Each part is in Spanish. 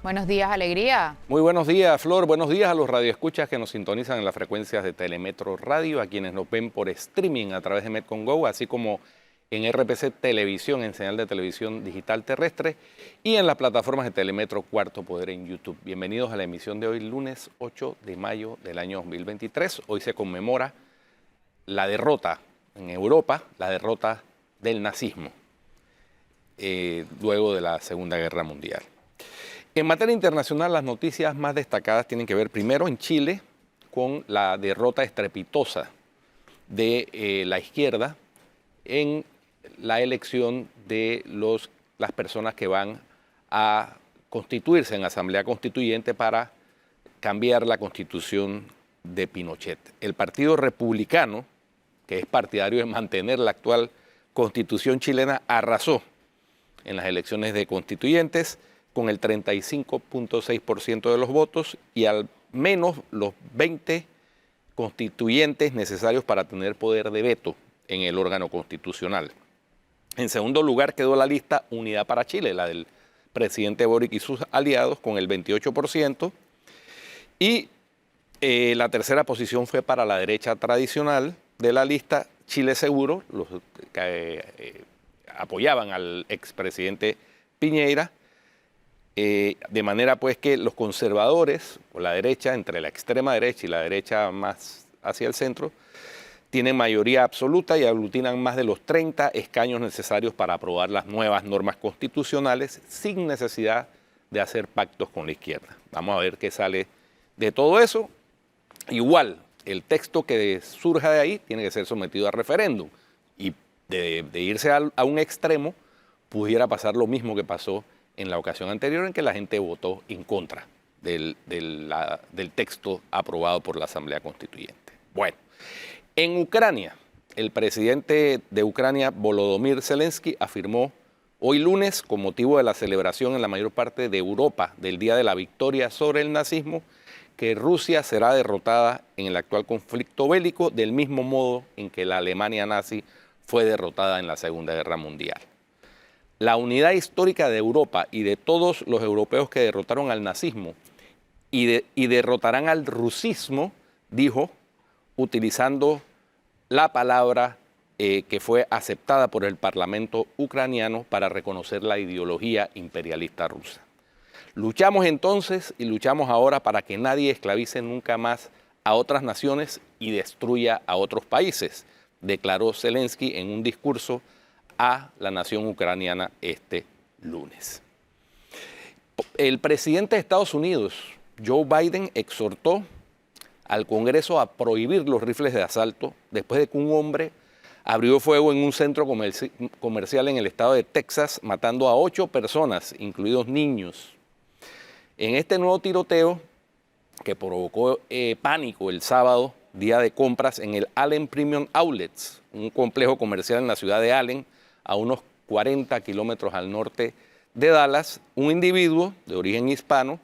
Buenos días, Alegría. Muy buenos días, Flor. Buenos días a los radioescuchas que nos sintonizan en las frecuencias de Telemetro Radio, a quienes nos ven por streaming a través de Metcon Go, así como en RPC Televisión, en señal de televisión digital terrestre, y en las plataformas de Telemetro Cuarto Poder en YouTube. Bienvenidos a la emisión de hoy, lunes 8 de mayo del año 2023. Hoy se conmemora la derrota en Europa, la derrota del nazismo, luego de la Segunda Guerra Mundial. En materia internacional, las noticias más destacadas tienen que ver primero en Chile con la derrota estrepitosa de la izquierda en la elección de las personas que van a constituirse en Asamblea Constituyente para cambiar la constitución de Pinochet. El Partido Republicano, que es partidario de mantener la actual constitución chilena, arrasó en las elecciones de constituyentes con el 35.6% de los votos y al menos los 20 constituyentes necesarios para tener poder de veto en el órgano constitucional. En segundo lugar quedó la lista Unidad para Chile, la del presidente Boric y sus aliados, con el 28%. Y la tercera posición fue para la derecha tradicional de la lista Chile Seguro, los que apoyaban al expresidente Piñera, de manera pues que los conservadores, o la derecha, entre la extrema derecha y la derecha más hacia el centro, tienen mayoría absoluta y aglutinan más de los 30 escaños necesarios para aprobar las nuevas normas constitucionales sin necesidad de hacer pactos con la izquierda. Vamos a ver qué sale de todo eso. Igual, el texto que surja de ahí tiene que ser sometido a referéndum y de irse a un extremo pudiera pasar lo mismo que pasó en la ocasión anterior, en que la gente votó en contra del texto aprobado por la Asamblea Constituyente. Bueno, en Ucrania, el presidente de Ucrania, Volodymyr Zelensky, afirmó hoy lunes, con motivo de la celebración en la mayor parte de Europa del Día de la Victoria sobre el nazismo, que Rusia será derrotada en el actual conflicto bélico del mismo modo en que la Alemania nazi fue derrotada en la Segunda Guerra Mundial. La unidad histórica de Europa y de todos los europeos que derrotaron al nazismo y derrotarán al rusismo, dijo, utilizando la palabra que fue aceptada por el Parlamento ucraniano para reconocer la ideología imperialista rusa. Luchamos entonces y luchamos ahora para que nadie esclavice nunca más a otras naciones y destruya a otros países, declaró Zelensky en un discurso a la nación ucraniana este lunes. El presidente de Estados Unidos, Joe Biden, exhortó al Congreso a prohibir los rifles de asalto después de que un hombre abrió fuego en un centro comercial en el estado de Texas, matando a 8 personas, incluidos niños. En este nuevo tiroteo, que provocó pánico el sábado, día de compras, en el Allen Premium Outlets, un complejo comercial en la ciudad de Allen, a unos 40 kilómetros al norte de Dallas, un individuo de origen hispano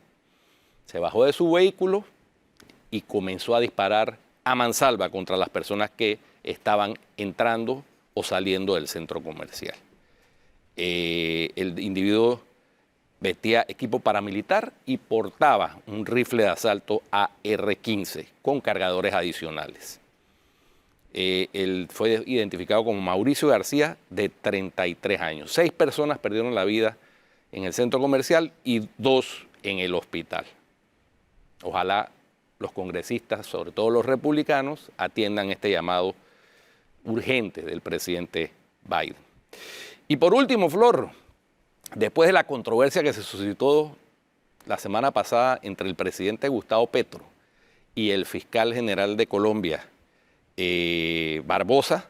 se bajó de su vehículo y comenzó a disparar a mansalva contra las personas que estaban entrando o saliendo del centro comercial. El individuo vestía equipo paramilitar y portaba un rifle de asalto AR-15 con cargadores adicionales. Él fue identificado como Mauricio García, de 33 años. 6 personas perdieron la vida en el centro comercial y 2 en el hospital. Ojalá los congresistas, sobre todo los republicanos, atiendan este llamado urgente del presidente Biden. Y por último, Flor, después de la controversia que se suscitó la semana pasada entre el presidente Gustavo Petro y el fiscal general de Colombia, Barbosa,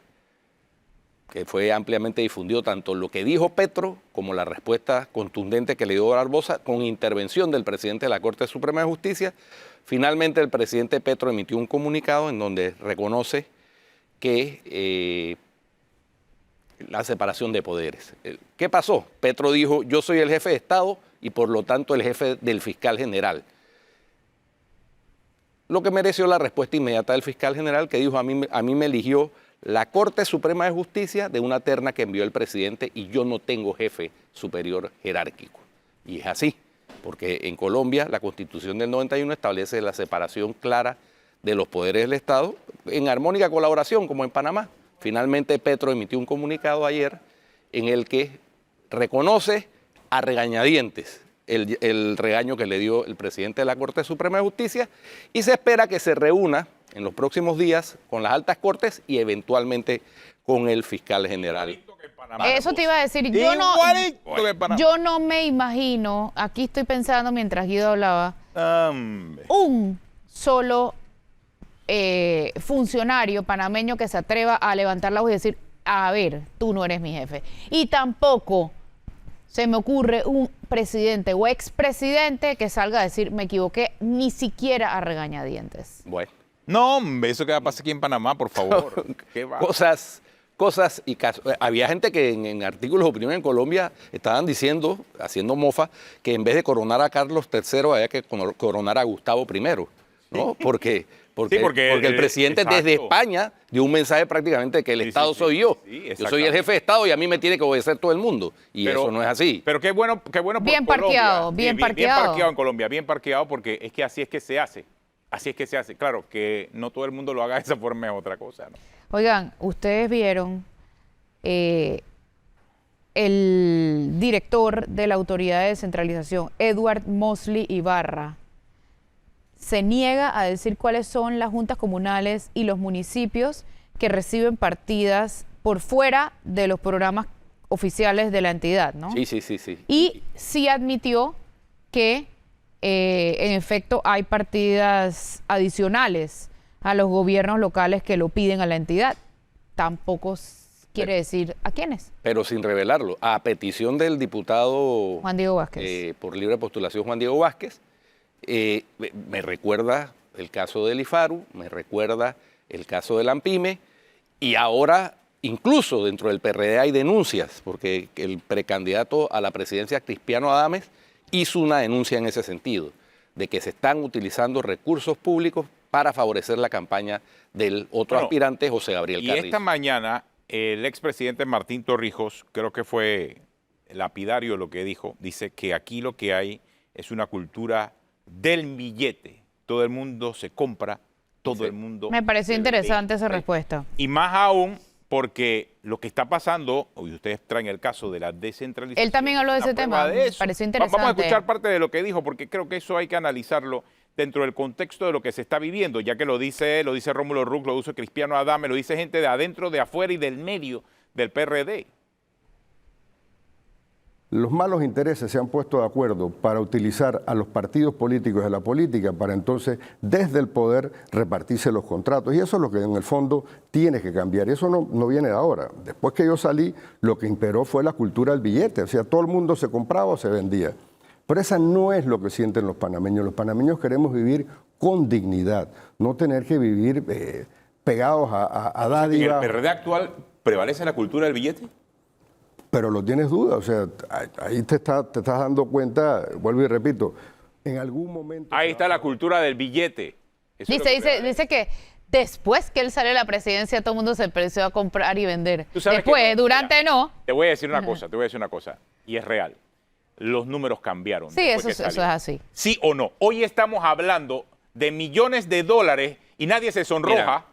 que fue ampliamente difundido tanto lo que dijo Petro como la respuesta contundente que le dio Barbosa, con intervención del presidente de la Corte Suprema de Justicia. Finalmente el presidente Petro emitió un comunicado en donde reconoce que la separación de poderes. ¿Qué pasó? Petro dijo: yo soy el jefe de Estado y por lo tanto el jefe del fiscal general. Lo que mereció la respuesta inmediata del fiscal general, que dijo: a mí me eligió la Corte Suprema de Justicia de una terna que envió el presidente y yo no tengo jefe superior jerárquico. Y es así. porque en Colombia la Constitución del 91 establece la separación clara de los poderes del Estado en armónica colaboración, como en Panamá. Finalmente Petro emitió un comunicado ayer en el que reconoce a regañadientes el regaño que le dio el presidente de la Corte Suprema de Justicia y se espera que se reúna en los próximos días con las altas cortes y eventualmente con el fiscal general. Eso te iba a decir, yo no me imagino, aquí estoy pensando mientras Guido hablaba, un solo funcionario panameño que se atreva a levantar la voz y decir, a ver, tú no eres mi jefe. Y tampoco se me ocurre un presidente o expresidente que salga a decir, me equivoqué, ni siquiera a regañadientes. Bueno. No, hombre, eso que va a pasar aquí en Panamá, por favor. ¿Qué va? Cosas y casos. Había gente que en artículos de opinión en Colombia estaban diciendo, haciendo mofa, que en vez de coronar a Carlos III había que coronar a Gustavo I, ¿no? Porque el presidente desde España dio un mensaje prácticamente de que el Estado soy yo. Yo soy el jefe de Estado y a mí me tiene que obedecer todo el mundo. Pero eso no es así. Pero qué bueno por bien Colombia. Parqueado, bien parqueado. Bien parqueado en Colombia, bien parqueado porque es que así es que se hace. Así es que se hace. Claro, que no todo el mundo lo haga de esa forma es otra cosa, ¿no? Oigan, ustedes vieron el director de la Autoridad de Descentralización, Edward Mosley Ibarra, se niega a decir cuáles son las juntas comunales y los municipios que reciben partidas por fuera de los programas oficiales de la entidad, ¿no? Sí. Y sí admitió que en efecto hay partidas adicionales a los gobiernos locales que lo piden a la entidad. Tampoco quiere decir a quiénes. Pero sin revelarlo. A petición del diputado Juan Diego Vázquez. Por libre postulación Juan Diego Vázquez, me recuerda el caso del IFARU, me recuerda el caso del AMPIME, y ahora incluso dentro del PRD hay denuncias, porque el precandidato a la presidencia, Cristiano Adames, hizo una denuncia en ese sentido, de que se están utilizando recursos públicos para favorecer la campaña del otro aspirante, José Gabriel Carrizo. Y esta mañana el expresidente Martín Torrijos, creo que fue lapidario lo que dijo, dice que aquí lo que hay es una cultura del billete. Todo el mundo se compra, todo el mundo... Me pareció interesante esa respuesta. Y más aún porque lo que está pasando, hoy ustedes traen el caso de la descentralización. Él también habló de ese tema, me pareció interesante. Vamos a escuchar parte de lo que dijo, porque creo que eso hay que analizarlo dentro del contexto de lo que se está viviendo, ya que lo dice Rómulo Rux, lo dice Cristiano Adames, lo dice gente de adentro, de afuera y del medio del PRD. Los malos intereses se han puesto de acuerdo para utilizar a los partidos políticos de la política para entonces desde el poder repartirse los contratos. Y eso es lo que en el fondo tiene que cambiar. Y eso no viene de ahora. Después que yo salí, lo que imperó fue la cultura del billete. O sea, todo el mundo se compraba o se vendía. Pero esa no es lo que sienten los panameños. Los panameños queremos vivir con dignidad, no tener que vivir pegados a dádivas. ¿En el PRD actual prevalece la cultura del billete? Pero lo tienes duda, o sea, ahí te estás dando cuenta, vuelvo y repito, en algún momento... Ahí está la cultura del billete. Dice que después que él sale de la presidencia, todo el mundo se empezó a comprar y vender. Después, durante no. Te voy a decir una cosa, y es real. Los números cambiaron. Sí, eso es así. ¿Sí o no? Hoy estamos hablando de millones de dólares y nadie se sonroja. Mira,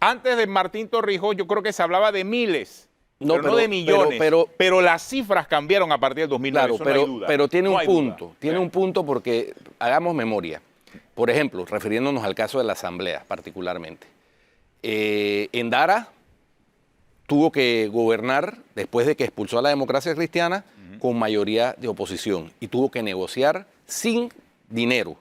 antes de Martín Torrijos, yo creo que se hablaba de miles. No de millones, pero las cifras cambiaron a partir del 2009, claro, no hay duda. Pero tiene un punto porque hagamos memoria. Por ejemplo, refiriéndonos al caso de la Asamblea particularmente. Endara tuvo que gobernar después de que expulsó a la democracia cristiana con mayoría de oposición y tuvo que negociar sin dinero,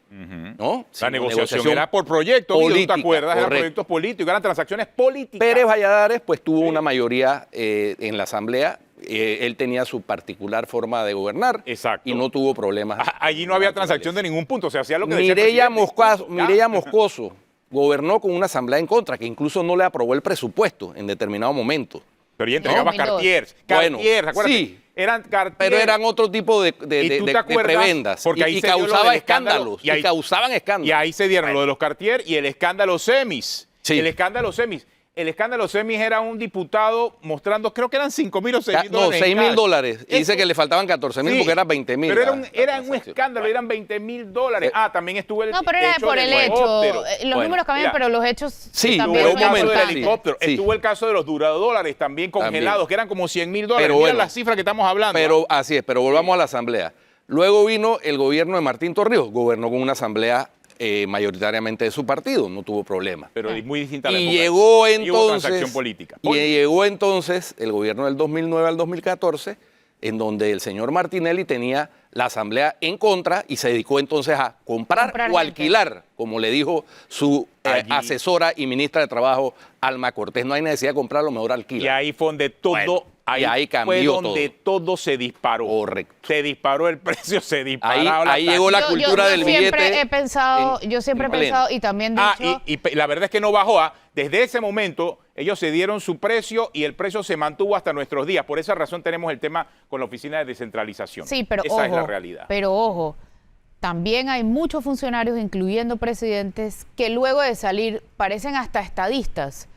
¿no? La negociación era por proyectos, ¿tú te acuerdas? Eran proyectos políticos, eran transacciones políticas. Pérez Valladares pues tuvo una mayoría en la Asamblea, él tenía su particular forma de gobernar. Exacto. Y no tuvo problemas. Allí no había transacción de ningún punto, se hacía lo que Mireya Moscoso gobernó con una Asamblea en contra, que incluso no le aprobó el presupuesto en determinado momento. Pero ella entregaba Cartier, acuérdate. Sí. Eran Cartier, pero eran otro tipo de prebendas porque ahí y causaba escándalos. Y causaban escándalos. Y ahí se dieron lo de los Cartier y el escándalo Semis. Sí. El escándalo Semis. el escándalo Semis era un diputado mostrando, creo que eran 5.000 o 6.000 No, dólares. en cash. $6.000. Y dice Eso- que le faltaban 14.000 Sí, porque eran 20.000. Pero la era un transacción. escándalo, eran $20.000. También estuvo el No, pero era por el hecho. helicóptero. Los Bueno, números cambian, mira, pero los hechos sí, también Estuvo hubo el un caso del momento, helicóptero, sí. estuvo el caso de los $2 también congelados, También. que eran como $100.000. Pero Mira bueno, las cifras que estamos hablando. Pero así es, pero volvamos a la asamblea. Luego vino el gobierno de Martín Torrijos, gobernó con una asamblea mayoritariamente de su partido, no tuvo problema. Pero es muy distinta la Y época. llegó Ahí hubo entonces, transacción política. y llegó entonces el gobierno del 2009 al 2014, en donde el señor Martinelli tenía la asamblea en contra y se dedicó entonces a comprar Comprar o gente. alquilar, como le dijo su Allí. asesora y ministra de Trabajo, Alma Cortés. No hay necesidad de comprarlo, mejor alquila. Y ahí fue donde todo, Bueno, y ahí fue cambió donde todo se disparó. Correcto. Se disparó el precio, se disparó. Ahí llegó la cultura del siempre billete he pensado, en- yo siempre he en pleno. pensado y también dicho, y la verdad es que no bajó. Desde ese momento ellos se dieron su precio y el precio se mantuvo hasta nuestros días. Por esa razón tenemos el tema con la oficina de descentralización. sí, pero esa ojo, es la realidad. pero ojo, también hay muchos funcionarios, incluyendo presidentes, que luego de salir parecen hasta estadistas,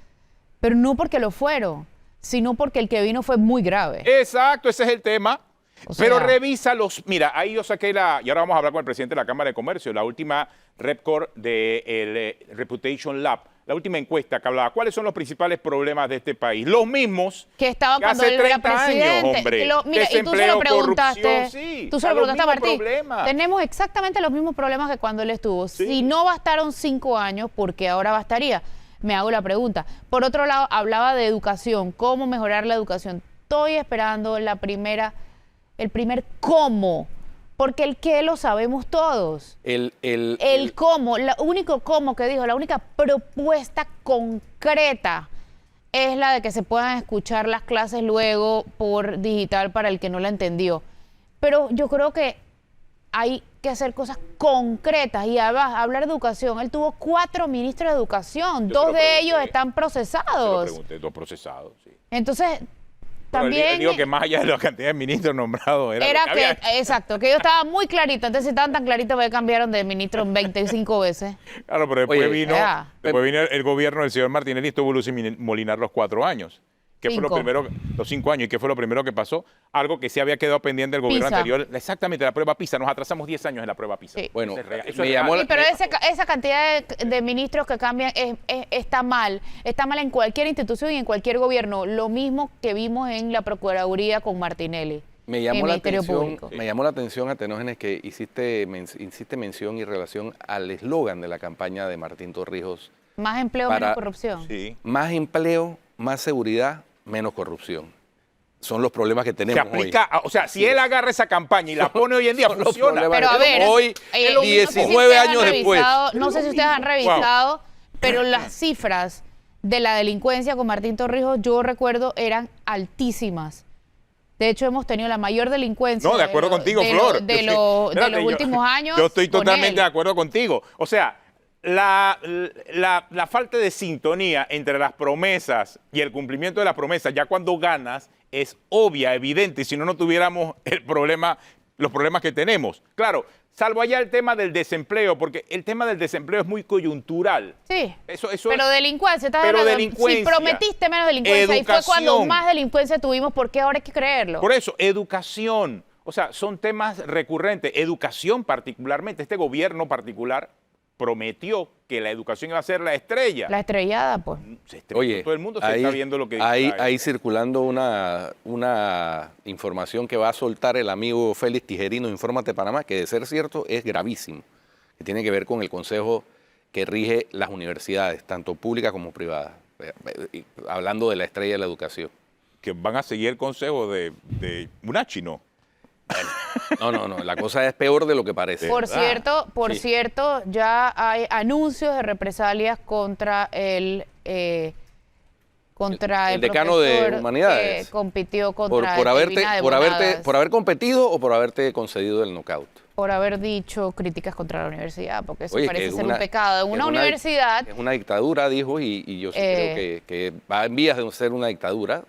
pero no porque lo fueron, sino porque el que vino fue muy grave. Exacto, ese es el tema. O Pero sea- revisa mira, ahí yo saqué y ahora vamos a hablar con el presidente de la Cámara de Comercio, la última Repcore del Reputation Lab, la última encuesta que hablaba, ¿cuáles son los principales problemas de este país? Los mismos Que estaban cuando hace él era 30 años, presidente. hombre. Mira, y tú se Desempleo, lo preguntaste, corrupción, sí, tú se lo los preguntaste a mismos Martín. problemas. Tenemos exactamente los mismos problemas que cuando él estuvo. Sí. Si no bastaron 5 años, ¿por qué ahora bastaría? Me hago la pregunta. Por otro lado, hablaba de educación, cómo mejorar la educación. Estoy esperando el primer cómo, porque el qué lo sabemos todos. El cómo, el único cómo que dijo, la única propuesta concreta es la de que se puedan escuchar las clases luego por digital para el que no la entendió. Pero yo creo que hay que hacer cosas concretas y además hablar de educación. Él tuvo 4 ministros de educación, Yo se 2 lo de pregunté. ellos están Se lo procesados. pregunté, 2 procesados, sí. Entonces, Pero él también digo que más allá de la cantidad de ministros nombrados, era lo que había. exacto, que ellos estaban muy claritos. Entonces, si estaban tan claritos, que cambiaron de ministro 25 veces. Claro, pero después Oye, vino, ya. el gobierno del señor Martinelli, estuvo Lucy Molinar los 4 años. ¿Qué fue lo 5. primero, los 5 años? ¿Y qué fue lo primero que pasó? Algo que sí había quedado pendiente del gobierno PISA. anterior. Exactamente, la prueba PISA. Nos atrasamos 10 años en la prueba PISA. Sí. Bueno, Eso es real, eso me es llamó real. Sí, pero esa cantidad de ministros que cambian está mal. Está mal en cualquier institución y en cualquier gobierno. Lo mismo que vimos en la Procuraduría con Martinelli. Me en llamó, el la Ministerio atención, Público. me llamó la atención, Atenógenes, que hiciste mención y relación al eslogan de la campaña de Martín Torrijos. Más empleo, Para- menos corrupción. Sí. Más empleo, más seguridad, menos corrupción. Son los problemas que Se tenemos aplica, hoy. o sea, si él agarra esa campaña y la pone hoy en día, Son los funciona. problemas Pero a que ver, tenemos hoy, no sé si 19 ustedes han años después. revisado, no sé si ustedes han revisado, Wow. pero las cifras de la delincuencia con Martín Torrijos, yo recuerdo, eran altísimas. De hecho, hemos tenido la mayor delincuencia. No, de acuerdo contigo, de Flor. de Espérate, los últimos años. Yo estoy con totalmente él. de acuerdo contigo. O sea, la falta de sintonía entre las promesas y el cumplimiento de las promesas, ya cuando ganas, es obvia, evidente, y si no, no tuviéramos los problemas que tenemos. Claro, salvo allá el tema del desempleo, porque el tema del desempleo es muy coyuntural. Sí. Eso Pero delincuencia, estás pero hablando, delincuencia, si prometiste menos delincuencia y fue cuando educación. más delincuencia tuvimos, ¿por qué ahora hay que creerlo? Por eso, educación. O sea, son temas recurrentes. Educación particularmente. Este gobierno particular prometió que la educación iba a ser la estrella. La estrellada, pues. Oye, todo el mundo se ahí, está viendo lo que ahí circulando una información que va a soltar el amigo Félix Tijerino, Infórmate Panamá, que de ser cierto es gravísimo, que tiene que ver con el consejo que rige las universidades, tanto públicas como privadas, hablando de la estrella de la educación. Que van a seguir el consejo de Munachi, ¿no? No, la cosa es peor de lo que parece. Por Sí. cierto, ya hay anuncios de represalias contra el decano de profesor Humanidades. que compitió contra por Delfina de Bonadas, por haber competido o por haberte concedido el knockout. por haber dicho críticas contra la universidad, porque eso Oye, parece que es ser una- un pecado. En es una universidad, Es una dictadura, dijo, y yo sí creo que va en vías de ser una dictadura.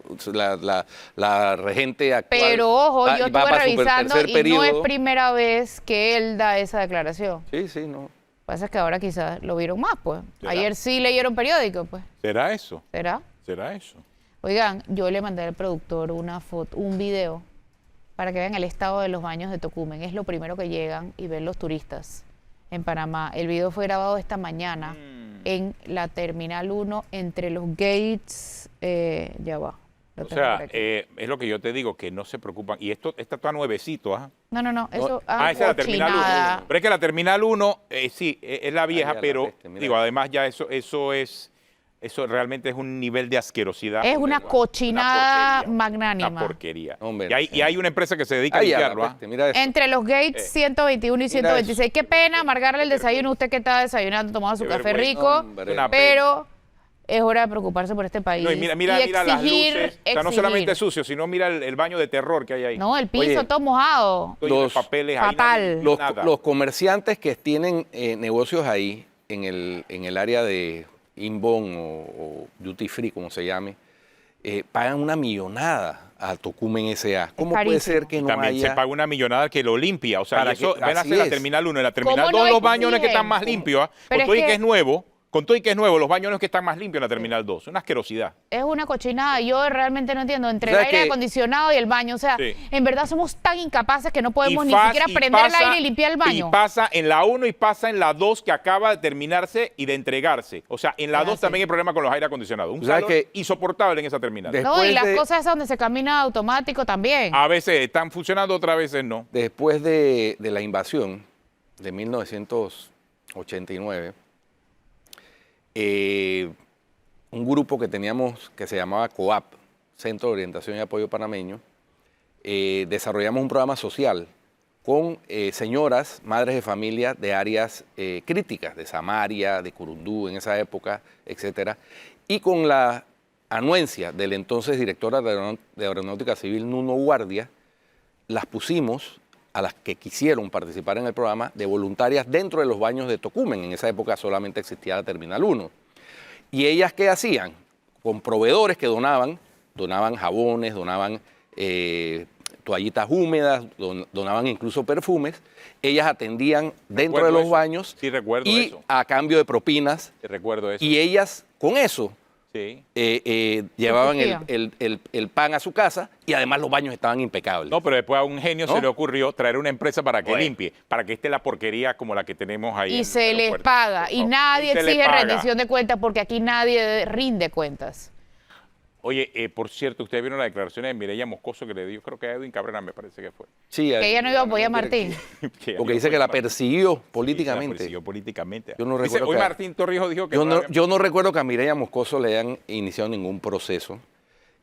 La regente actual. pero ojo, va yo para estuve su revisando tercer y no es periodo. primera vez que él da esa declaración. Sí, no. Pasa que ahora quizás lo vieron más, pues. ¿Será? Ayer sí leyeron periódico, pues. ¿Será eso? ¿Será? ¿Será eso? Oigan, yo le mandé al productor una foto, un video, para que vean el estado de los baños de Tocumen. Es lo primero que llegan y ven los turistas en Panamá. El video fue grabado esta mañana en la Terminal 1 entre los gates, ya va. Lo O tengo sea, por aquí. es lo que yo te digo, que no se preocupan. Y esto está nuevecito, ¿ah? No, eso Esa es la Terminal 1. cochinada. Pero es que la Terminal 1, sí, es la vieja, ya la pero peste, mira. digo, además ya eso realmente es un nivel de asquerosidad. Es una cochinada porquería, magnánima. Una porquería. Hombre, y hay una empresa que se dedica a Ay, ya la limpiarlo, ¿ah? peste, mira eso. Entre los gates 121 y 126. Qué pena amargarle el desayuno. Usted que está desayunando, tomando su Qué café vergüenza, rico. hombre. Una Pero es hora de preocuparse por este país. No, y mira y las luces. O sea, no solamente exigir. sucio, sino mira el baño de terror que hay ahí. No, el piso Oye, todo mojado. Todo lleno de los- papeles, ahí fatal. nada. Los comerciantes que tienen negocios ahí en el área de inbound o duty free, como se llame, pagan una millonada a Tocumen S.A. ¿Cómo puede carísimo. ser que no También haya? se paga una millonada que lo limpia. O sea, Para y eso que- ven a así hacer la es. Terminal 1. En la ¿Cómo Terminal no 2 los baños no es que están más exigen? limpios, ¿ah? Pero Con es todo y que- que es nuevo, con todo y que es nuevo, los baños no es que están más limpios en la Terminal 2. Es una asquerosidad. Es una cochinada. Yo realmente no entiendo. Entre el ¿Sabes aire qué? acondicionado y el baño. O sea, Sí. en verdad somos tan incapaces que no podemos Y ni pas- siquiera y prender el pasa- aire y limpiar el baño. Y pasa en la 1 y pasa en la 2 que acaba de terminarse y de entregarse. O sea, en la Es 2 así. también hay problema con los aire acondicionados. Un ¿Sabes calor qué? insoportable en esa terminal. De- No, y después las de- cosas esas donde se camina automático también. A veces están funcionando, otras veces no. Después de la invasión de 1989, un grupo que teníamos que se llamaba COAP, Centro de Orientación y Apoyo Panameño, desarrollamos un programa social con señoras, madres de familia de áreas críticas, de Samaria, de Curundú en esa época, etcétera, y con la anuencia del entonces directora de Aeronáutica Civil, Nuno Guardia, las pusimos a las que quisieron participar en el programa de voluntarias dentro de los baños de Tocumen. En esa época solamente existía la Terminal 1. ¿Y ellas qué hacían? Con proveedores que donaban jabones, donaban toallitas húmedas, donaban incluso perfumes. Ellas atendían dentro Recuerdo de los eso. baños Sí, recuerdo y eso. a cambio de propinas. Recuerdo eso. Y ellas con eso Sí. llevaban Surtían. el pan a su casa y además los baños estaban impecables. No, pero después a un genio ¿No? se le ocurrió traer una empresa para que Bueno. limpie, para que esté la porquería como la que tenemos ahí. en Y el se les aeropuerto. paga. Y No, nadie se le exige paga. rendición de cuentas porque aquí nadie rinde cuentas. Oye, por cierto, ustedes vieron las declaraciones de Mireya Moscoso que le dio, creo que a Edwin Cabrera me parece que fue. Sí, Que ella no iba a apoyar a Martín. Porque dice que la persiguió políticamente. políticamente. Persiguió políticamente. Yo no Dice, recuerdo hoy que- Martín Torrijos dijo que Yo no recuerdo que a Mireya Moscoso le hayan iniciado ningún proceso.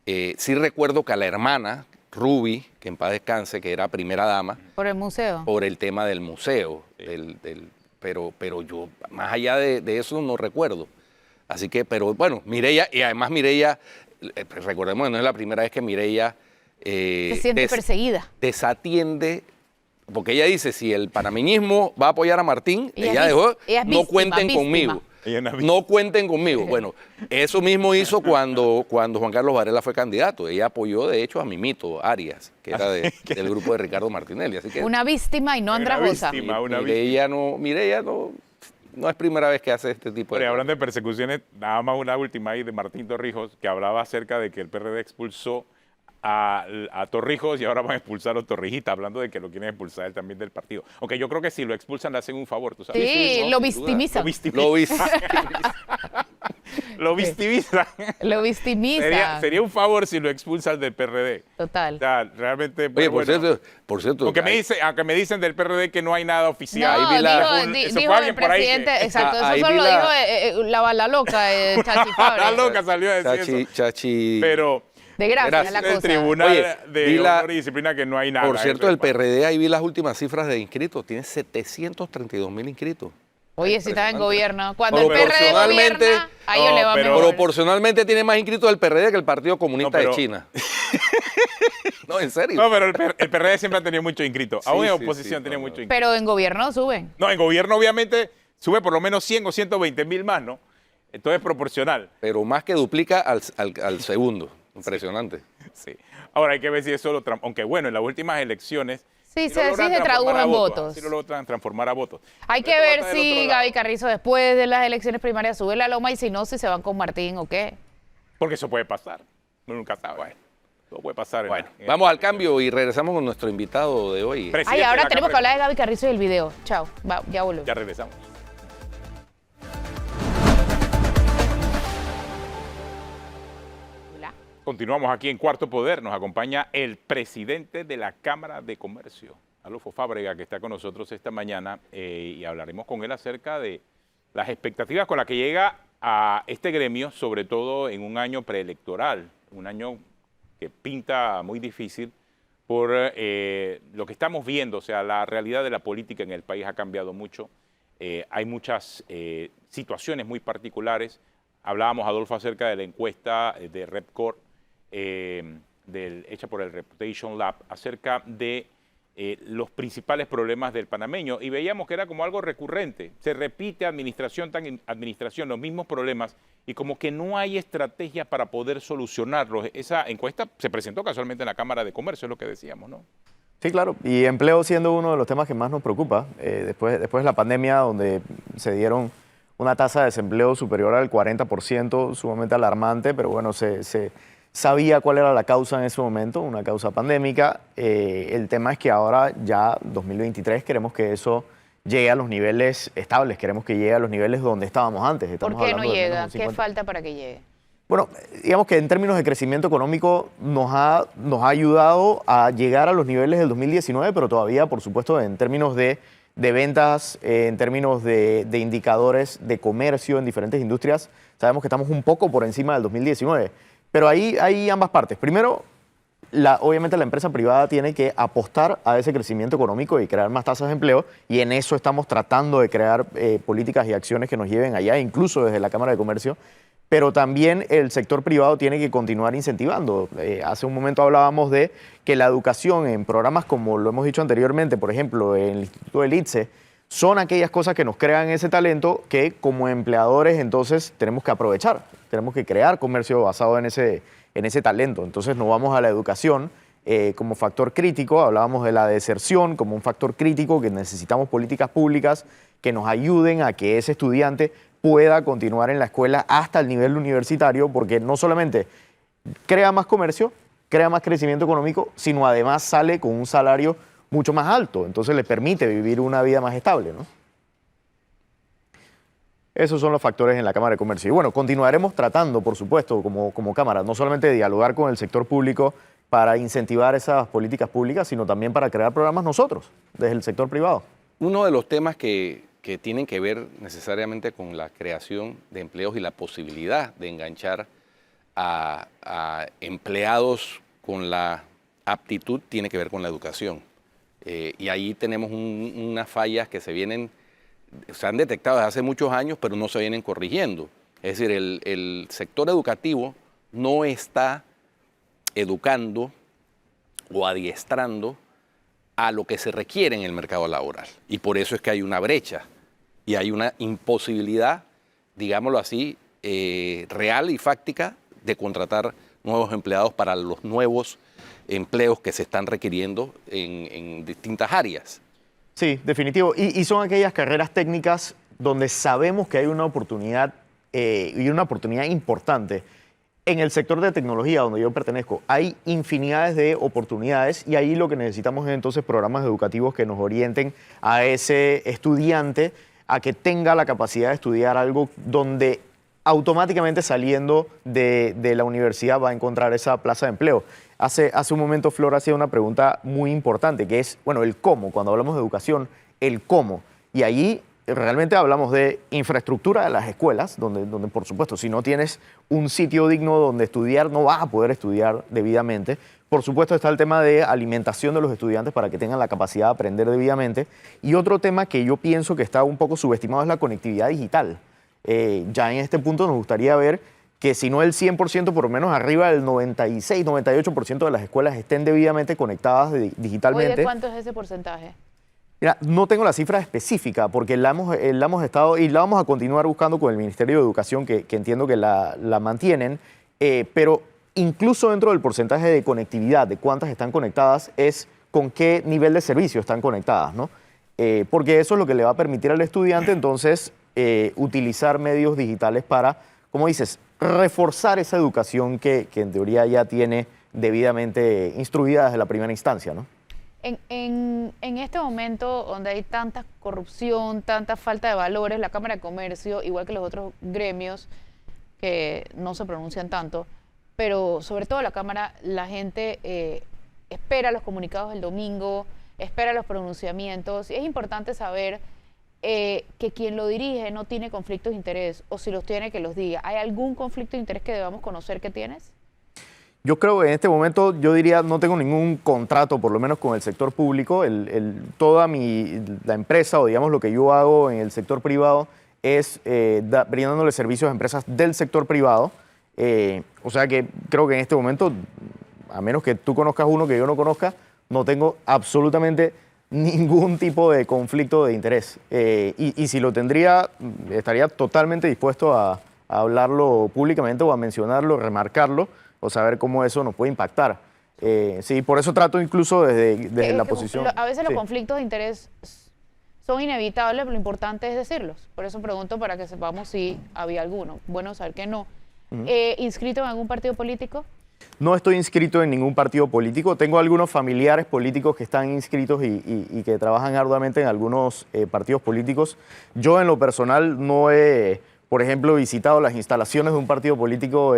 Sí recuerdo que a la hermana, Ruby, que en paz descanse, que era primera dama, Por el museo. por el tema del museo. Pero yo, más allá de eso, no recuerdo. Así que, pero bueno, Mireya, y además Mireya, recordemos que no es la primera vez que Mireya Se siente perseguida. desatiende, porque ella dice, si el panameñismo va a apoyar a Martín, Ella ella es dejó, ella es no víctima, cuenten víctima. conmigo. Ella es una víctima. No cuenten conmigo. Bueno, eso mismo hizo cuando Juan Carlos Varela fue candidato. Ella apoyó, de hecho, a Mimito Arias, que era del grupo de Ricardo Martinelli. Así que Una víctima y no Una andrajosa. víctima. una Mireya no es primera vez que hace este tipo Oye, de hablando de persecuciones, nada más una última ahí de Martín Torrijos, que hablaba acerca de que el PRD expulsó a Torrijos y ahora van a expulsar a los torrijistas, hablando de que lo quieren expulsar él también del partido. Aunque yo creo que si lo expulsan le hacen un favor, ¿tú sabes? Sí, no, lo sin duda. victimiza. Lo victimizan. Lo viste. Lo victimizan. Lo victimiza. Sería un favor si lo expulsan del PRD. Total. O sea, realmente... Oye, bueno, por cierto. aunque me dicen del PRD que no hay nada oficial. No, ahí vi la- Eso dijo fue el alguien por ahí que- presidente, exacto, eso Ahí solo vi lo la- dijo la loca, Chachi La Fabres. loca salió a decir eso. Chachi. Pero De gracia Gracias. la el cosa. Tribunal Oye, de vi la- Honor y Disciplina que no hay nada. Por cierto, eso el es para- PRD, ahí vi las últimas cifras de inscritos. Tiene 732,000 inscritos. Oye, si estaba en Impresionante. gobierno. Cuando el PRD Proporcionalmente- gobierna, a ellos No, le va pero- mejor. Proporcionalmente tiene más inscritos el PRD que el Partido Comunista No, pero- de China. No, en serio. No, pero el PRD siempre ha tenido mucho inscritos. Aún en sí, oposición sí, tenía no, mucho no. inscritos. Pero en gobierno suben. No, en gobierno obviamente sube por lo menos 100 o 120 mil más, ¿no? Entonces es proporcional. Pero más que duplica al segundo. Impresionante. Sí. Ahora hay que ver si eso lo... Aunque bueno, en las últimas elecciones Sí, Si lo logran se tradujo transformar a en votos, votos. Si lo logran transformar a votos. Hay Pero que esto va a ver estar del si otro lado. Gaby Carrizo después de las elecciones primarias sube la loma y si no, si se van con Martín o qué. Porque eso puede pasar. Uno nunca sabe. Bueno, todo puede pasar. Bueno, vamos al cambio y regresamos con nuestro invitado de hoy. Presidente Ay, de ahora la tenemos que Cámara. hablar de Gaby Carrizo y el video. Chao, ya volvemos. Ya regresamos. Hola. Continuamos aquí en Cuarto Poder. Nos acompaña el presidente de la Cámara de Comercio, Adolfo Fábrega, que está con nosotros esta mañana y hablaremos con él acerca de las expectativas con las que llega a este gremio, sobre todo en un año preelectoral, un año que pinta muy difícil por lo que estamos viendo. O sea, la realidad de la política en el país ha cambiado mucho. Hay muchas situaciones muy particulares. Hablábamos, Adolfo, acerca de la encuesta de Repcore, hecha por el Reputation Lab, acerca de los principales problemas del panameño, y veíamos que era como algo recurrente. Se repite administración tras administración, los mismos problemas, y como que no hay estrategias para poder solucionarlos. Esa encuesta se presentó casualmente en la Cámara de Comercio, es lo que decíamos, ¿no? Sí, claro, y empleo siendo uno de los temas que más nos preocupa. Después de la pandemia, donde se dieron una tasa de desempleo superior al 40%, sumamente alarmante, pero bueno, se sabía cuál era la causa en ese momento, una causa pandémica. El tema es que ahora, ya 2023, queremos que eso llegue a los niveles estables, queremos que llegue a los niveles donde estábamos antes. ¿Por Estamos qué no hablando de menos llega? de un ¿Qué 50. falta para que llegue? Bueno, digamos que en términos de crecimiento económico nos ha ayudado a llegar a los niveles del 2019, pero todavía, por supuesto, en términos de ventas, en términos de indicadores de comercio en diferentes industrias, sabemos que estamos un poco por encima del 2019. Pero ahí hay ambas partes. Primero, obviamente la empresa privada tiene que apostar a ese crecimiento económico y crear más tasas de empleo, y en eso estamos tratando de crear políticas y acciones que nos lleven allá, incluso desde la Cámara de Comercio. Pero también el sector privado tiene que continuar incentivando. Hace un momento hablábamos de que la educación en programas como lo hemos dicho anteriormente, por ejemplo, en el Instituto del ITSE, son aquellas cosas que nos crean ese talento que como empleadores entonces tenemos que aprovechar. Tenemos que crear comercio basado en ese talento. Entonces nos vamos a la educación como factor crítico. Hablábamos de la deserción como un factor crítico, que necesitamos políticas públicas que nos ayuden a que ese estudiante pueda continuar en la escuela hasta el nivel universitario, porque no solamente crea más comercio, crea más crecimiento económico, sino además sale con un salario mucho más alto, entonces le permite vivir una vida más estable, ¿no? Esos son los factores en la Cámara de Comercio. Y bueno, continuaremos tratando, por supuesto, como Cámara, no solamente de dialogar con el sector público para incentivar esas políticas públicas, sino también para crear programas nosotros, desde el sector privado. Uno de los temas que tienen que ver necesariamente con la creación de empleos y la posibilidad de enganchar a empleados con la aptitud tiene que ver con la educación. Y ahí tenemos unas fallas que se han detectado desde hace muchos años, pero no se vienen corrigiendo. Es decir, el sector educativo no está educando o adiestrando a lo que se requiere en el mercado laboral. Y por eso es que hay una brecha y hay una imposibilidad, digámoslo así, real y fáctica de contratar nuevos empleados para los nuevos empleos que se están requiriendo en distintas áreas. Sí, definitivo. Y son aquellas carreras técnicas donde sabemos que hay una oportunidad y una oportunidad importante. En el sector de tecnología, donde yo pertenezco, hay infinidades de oportunidades, y ahí lo que necesitamos es entonces programas educativos que nos orienten a ese estudiante a que tenga la capacidad de estudiar algo donde automáticamente saliendo de la universidad va a encontrar esa plaza de empleo. Hace un momento Flor hacía una pregunta muy importante, que es, bueno, el cómo. Cuando hablamos de educación, el cómo. Y allí realmente hablamos de infraestructura de las escuelas, donde por supuesto, si no tienes un sitio digno donde estudiar, no vas a poder estudiar debidamente. Por supuesto está el tema de alimentación de los estudiantes para que tengan la capacidad de aprender debidamente. Y otro tema que yo pienso que está un poco subestimado es la conectividad digital. Ya en este punto nos gustaría ver que si no el 100%, por lo menos arriba del 96, 98% de las escuelas estén debidamente conectadas digitalmente. Oye, ¿cuánto es ese porcentaje? Mira, no tengo la cifra específica porque la hemos estado y la vamos a continuar buscando con el Ministerio de Educación, que entiendo que la mantienen, pero incluso dentro del porcentaje de conectividad, de cuántas están conectadas, es con qué nivel de servicio están conectadas, ¿no? Porque eso es lo que le va a permitir al estudiante entonces utilizar medios digitales para, como dices, reforzar esa educación que en teoría ya tiene debidamente instruida desde la primera instancia, ¿no? En este momento donde hay tanta corrupción, tanta falta de valores, la Cámara de Comercio, igual que los otros gremios que no se pronuncian tanto, pero sobre todo la Cámara, la gente espera los comunicados del domingo, espera los pronunciamientos, y es importante saber que quien lo dirige no tiene conflictos de interés, o si los tiene, que los diga. ¿Hay algún conflicto de interés que debamos conocer que tienes? Yo creo que en este momento, yo diría, no tengo ningún contrato, por lo menos con el sector público. Toda la empresa, o digamos lo que yo hago en el sector privado, es brindándole servicios a empresas del sector privado. O sea que creo que en este momento, a menos que tú conozcas uno que yo no conozca, no tengo absolutamente ningún tipo de conflicto de interés. Y si lo tendría, estaría totalmente dispuesto a hablarlo públicamente o a mencionarlo, remarcarlo, o saber cómo eso nos puede impactar. Sí, por eso trato incluso desde la posición. A veces los sí. conflictos de interés son inevitables, pero lo importante es decirlos. Por eso pregunto para que sepamos si había alguno. Bueno, saber que no. ¿Inscrito en algún partido político? No estoy inscrito en ningún partido político. Tengo algunos familiares políticos que están inscritos y que trabajan arduamente en algunos partidos políticos. Yo en lo personal no he, por ejemplo, visitado las instalaciones de un partido político,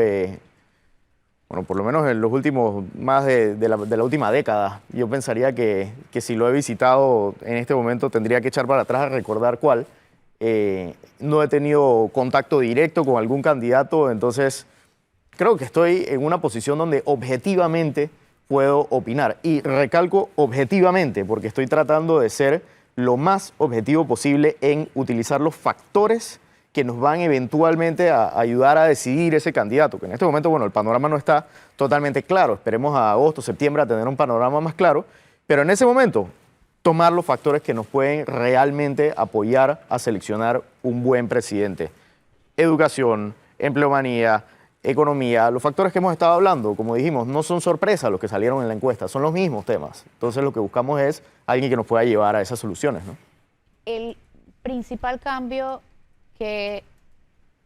bueno, por lo menos en los últimos, más de la última década. Yo pensaría que si lo he visitado en este momento tendría que echar para atrás a recordar cuál. No he tenido contacto directo con algún candidato, entonces creo que estoy en una posición donde objetivamente puedo opinar. Y recalco objetivamente, porque estoy tratando de ser lo más objetivo posible en utilizar los factores que nos van eventualmente a ayudar a decidir ese candidato, que en este momento, bueno, el panorama no está totalmente claro. Esperemos a agosto, septiembre a tener un panorama más claro, pero en ese momento tomar los factores que nos pueden realmente apoyar a seleccionar un buen presidente. Educación, empleomanía, economía, los factores que hemos estado hablando, como dijimos, no son sorpresas los que salieron en la encuesta, son los mismos temas. Entonces lo que buscamos es alguien que nos pueda llevar a esas soluciones, ¿no? El principal cambio que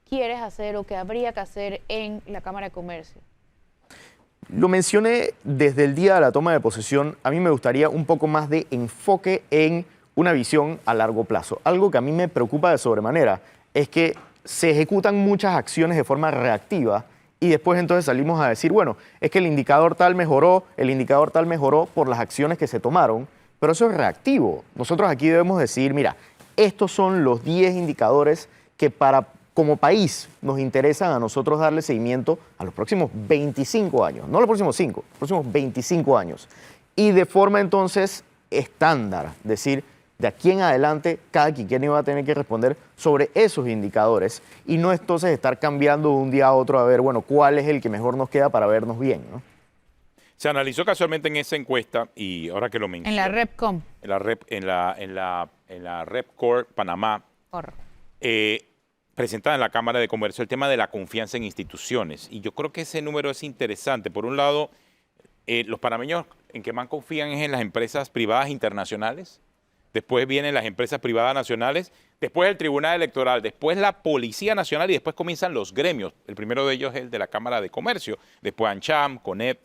quieres hacer o que habría que hacer en la Cámara de Comercio. Lo mencioné desde el día de la toma de posesión. A mí me gustaría un poco más de enfoque en una visión a largo plazo. Algo que a mí me preocupa de sobremanera es que se ejecutan muchas acciones de forma reactiva y después entonces salimos a decir, bueno, es que el indicador tal mejoró por las acciones que se tomaron, pero eso es reactivo. Nosotros aquí debemos decir, mira, estos son los 10 indicadores que como país nos interesan a nosotros darle seguimiento a los próximos 25 años, no los próximos 5, los próximos 25 años. Y de forma entonces estándar, decir, de aquí en adelante cada quien va a tener que responder sobre esos indicadores y no entonces estar cambiando de un día a otro a ver, bueno, cuál es el que mejor nos queda para vernos bien, ¿no? Se analizó casualmente en esa encuesta, y ahora que lo menciono. En la RepCom. En la RepCor Panamá, presentada en la Cámara de Comercio, el tema de la confianza en instituciones. Y yo creo que ese número es interesante. Por un lado, los panameños en que más confían es en las empresas privadas internacionales, después vienen las empresas privadas nacionales, después el Tribunal Electoral, después la Policía Nacional y después comienzan los gremios. El primero de ellos es el de la Cámara de Comercio, después ANCHAM, CONEP.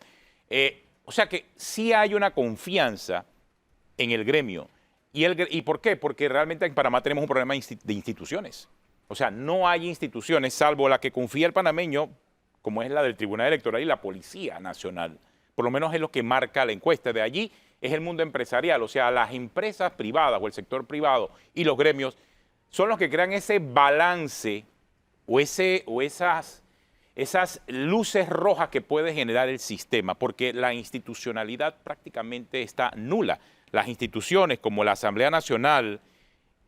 O sea que sí hay una confianza en el gremio. ¿Y por qué? Porque realmente en Panamá tenemos un problema de instituciones. O sea, no hay instituciones, salvo la que confía el panameño, como es la del Tribunal Electoral y la Policía Nacional. Por lo menos es lo que marca la encuesta. De allí es el mundo empresarial, o sea, las empresas privadas o el sector privado y los gremios son los que crean ese balance o esas luces rojas que puede generar el sistema, porque la institucionalidad prácticamente está nula. Las instituciones como la Asamblea Nacional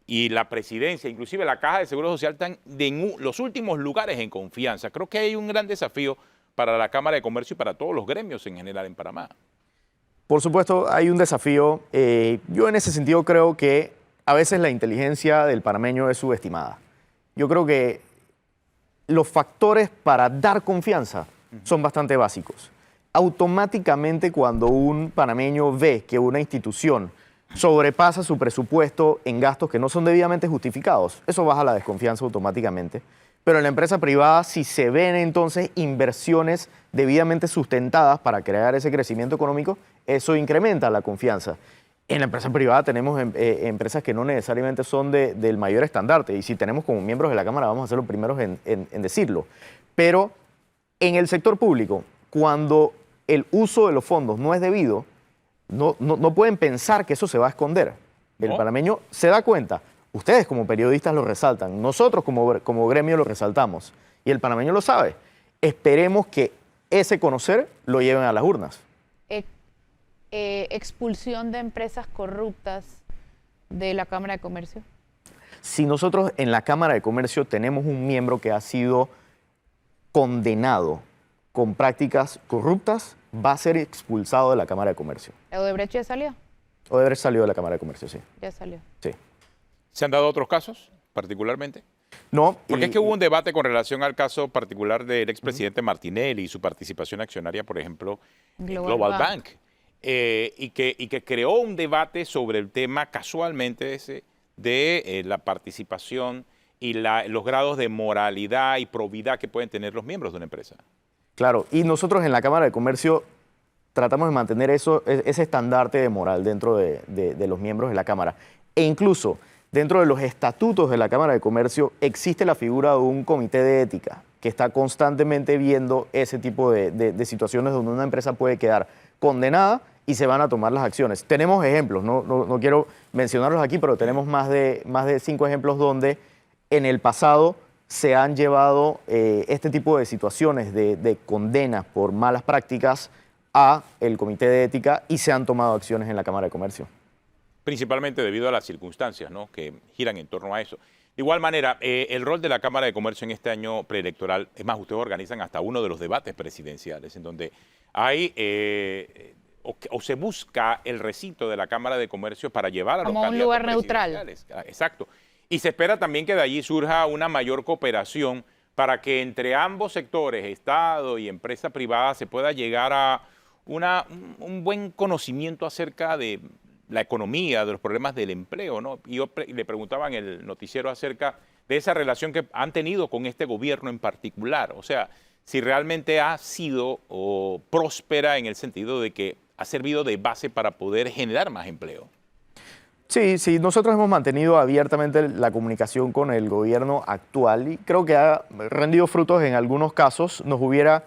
y la Presidencia, inclusive la Caja de Seguro Social, están en los últimos lugares en confianza. Creo que hay un gran desafío para la Cámara de Comercio y para todos los gremios en general en Panamá. Por supuesto, hay un desafío. Yo en ese sentido creo que a veces la inteligencia del panameño es subestimada. Yo creo que los factores para dar confianza son bastante básicos. automáticamente cuando un panameño ve que una institución sobrepasa su presupuesto en gastos que no son debidamente justificados, eso baja la desconfianza automáticamente. Pero en la empresa privada, si se ven entonces inversiones debidamente sustentadas para crear ese crecimiento económico, eso incrementa la confianza. En la empresa privada tenemos empresas que no necesariamente son del mayor estandarte, y si tenemos como miembros de la Cámara vamos a ser los primeros en decirlo. Pero en el sector público, cuando el uso de los fondos no es debido, no pueden pensar que eso se va a esconder. El No. panameño se da cuenta. Ustedes como periodistas lo resaltan, nosotros como gremio lo resaltamos y el panameño lo sabe. Esperemos que ese conocer lo lleven a las urnas. Expulsión de empresas corruptas de la Cámara de Comercio. Si nosotros en la Cámara de Comercio tenemos un miembro que ha sido condenado con prácticas corruptas, va a ser expulsado de la Cámara de Comercio. ¿Odebrecht ya salió? Odebrecht salió de la Cámara de Comercio, sí. Ya salió. Sí. ¿Se han dado otros casos particularmente? No, Porque es que hubo un debate con relación al caso particular del expresidente Martinelli y su participación accionaria, por ejemplo, en Global Global Bank. Bank. Y que creó un debate sobre el tema casualmente ese de la participación y los grados de moralidad y probidad que pueden tener los miembros de una empresa. Claro, y nosotros en la Cámara de Comercio tratamos de mantener ese estandarte de moral dentro de los miembros de la Cámara. E incluso dentro de los estatutos de la Cámara de Comercio existe la figura de un comité de ética que está constantemente viendo ese tipo de situaciones donde una empresa puede quedar condenada y se van a tomar las acciones. Tenemos ejemplos, no quiero mencionarlos aquí, pero tenemos más de 5 ejemplos donde en el pasado se han llevado este tipo de situaciones de condenas por malas prácticas a el comité de ética y se han tomado acciones en la Cámara de Comercio. Principalmente debido a las circunstancias, ¿no?, que giran en torno a eso. De igual manera, el rol de la Cámara de Comercio en este año preelectoral, es más, ustedes organizan hasta uno de los debates presidenciales, en donde hay o se busca el recinto de la Cámara de Comercio para llevar a los Como un candidatos lugar neutral. presidenciales. Exacto. Y se espera también que de allí surja una mayor cooperación para que entre ambos sectores, Estado y empresa privada, se pueda llegar a un buen conocimiento acerca de la economía, de los problemas del empleo, ¿no? Y le preguntaba en el noticiero acerca de esa relación que han tenido con este gobierno en particular. O sea, si realmente ha sido próspera en el sentido de que ha servido de base para poder generar más empleo. Sí, nosotros hemos mantenido abiertamente la comunicación con el gobierno actual y creo que ha rendido frutos en algunos casos. Nos hubiera,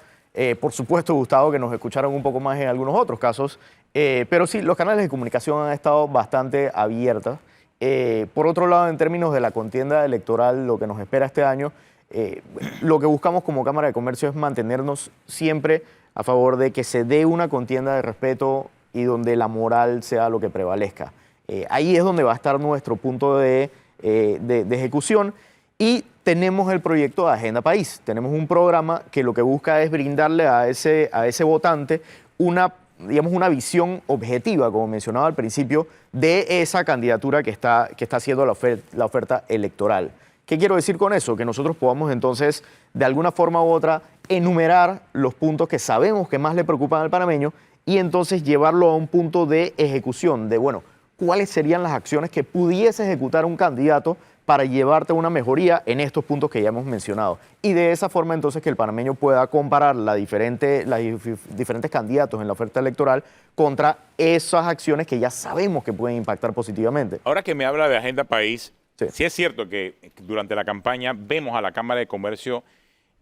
por supuesto, gustado que nos escucharan un poco más en algunos otros casos, pero sí, los canales de comunicación han estado bastante abiertos. Por otro lado, en términos de la contienda electoral, lo que nos espera este año, lo que buscamos como Cámara de Comercio es mantenernos siempre a favor de que se dé una contienda de respeto y donde la moral sea lo que prevalezca. Ahí es donde va a estar nuestro punto de ejecución y tenemos el proyecto de Agenda País. Tenemos un programa que lo que busca es brindarle a ese votante una visión objetiva, como mencionaba al principio, de esa candidatura que está haciendo la oferta electoral. ¿Qué quiero decir con eso? Que nosotros podamos entonces, de alguna forma u otra, enumerar los puntos que sabemos que más le preocupan al panameño y entonces llevarlo a un punto de ejecución, de, bueno, ¿cuáles serían las acciones que pudiese ejecutar un candidato para llevarte a una mejoría en estos puntos que ya hemos mencionado? Y de esa forma entonces que el panameño pueda comparar los diferentes candidatos en la oferta electoral contra esas acciones que ya sabemos que pueden impactar positivamente. Ahora que me habla de Agenda País, Sí. sí es cierto que durante la campaña vemos a la Cámara de Comercio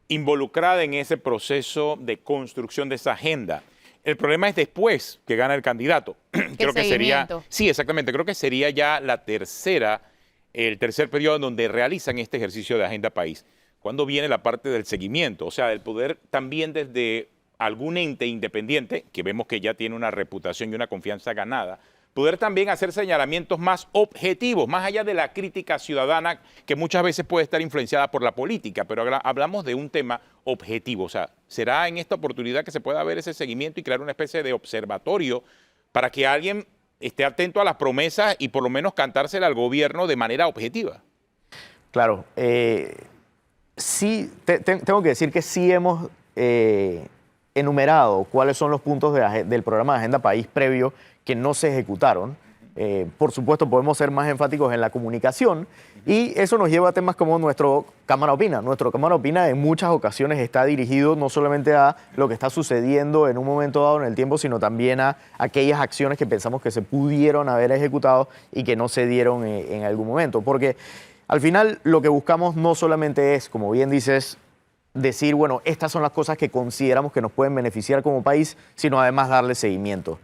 involucrada en ese proceso de construcción de esa agenda. El problema es después que gana el candidato. Creo que sería, seguimiento. sí, exactamente, creo que sería ya el tercer periodo en donde realizan este ejercicio de Agenda País. Cuando viene la parte del seguimiento, o sea, del poder también desde algún ente independiente, que vemos que ya tiene una reputación y una confianza ganada, poder también hacer señalamientos más objetivos, más allá de la crítica ciudadana que muchas veces puede estar influenciada por la política, pero hablamos de un tema objetivo. O sea, será en esta oportunidad que se pueda ver ese seguimiento y crear una especie de observatorio para que alguien esté atento a las promesas y por lo menos cantársela al gobierno de manera objetiva. Claro, sí, tengo que decir que sí hemos enumerado cuáles son los puntos del programa de Agenda País previo que no se ejecutaron. Por supuesto, podemos ser más enfáticos en la comunicación y eso nos lleva a temas como nuestro Cámara Opina. Nuestro Cámara Opina en muchas ocasiones está dirigido no solamente a lo que está sucediendo en un momento dado en el tiempo, sino también a aquellas acciones que pensamos que se pudieron haber ejecutado y que no se dieron en algún momento. Porque al final lo que buscamos no solamente es, como bien dices, decir, bueno, estas son las cosas que consideramos que nos pueden beneficiar como país, sino además darle seguimiento.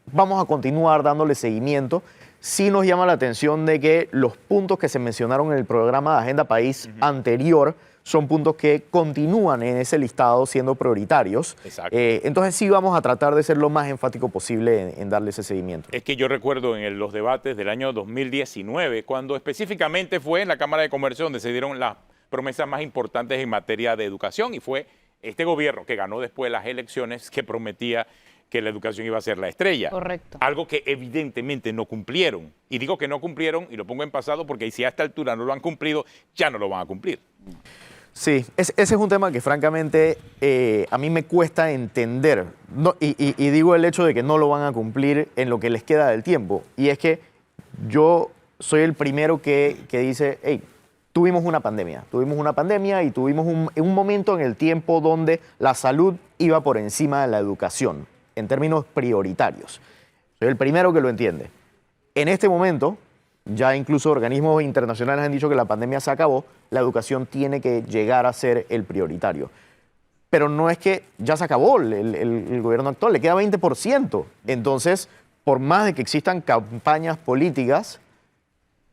Vamos a continuar dándole seguimiento. Sí nos llama la atención de que los puntos que se mencionaron en el programa de Agenda País anterior son puntos que continúan en ese listado siendo prioritarios. Exacto. Entonces sí vamos a tratar de ser lo más enfático posible en darle ese seguimiento. Es que yo recuerdo en los debates del año 2019, cuando específicamente fue en la Cámara de Comercio donde se dieron las promesas más importantes en materia de educación, y fue este gobierno que ganó después las elecciones que prometía que la educación iba a ser la estrella. Correcto. Algo que evidentemente no cumplieron. Y digo que no cumplieron, y lo pongo en pasado, porque si a esta altura no lo han cumplido, ya no lo van a cumplir. Sí, ese es un tema que francamente a mí me cuesta entender. Y digo el hecho de que no lo van a cumplir en lo que les queda del tiempo. Y es que yo soy el primero que dice, hey, tuvimos una pandemia y tuvimos un momento en el tiempo donde la salud iba por encima de la educación, en términos prioritarios. Soy el primero que lo entiende. En este momento, ya incluso organismos internacionales han dicho que la pandemia se acabó, la educación tiene que llegar a ser el prioritario. Pero no es que ya se acabó el gobierno actual, le queda 20%. Entonces, por más de que existan campañas políticas,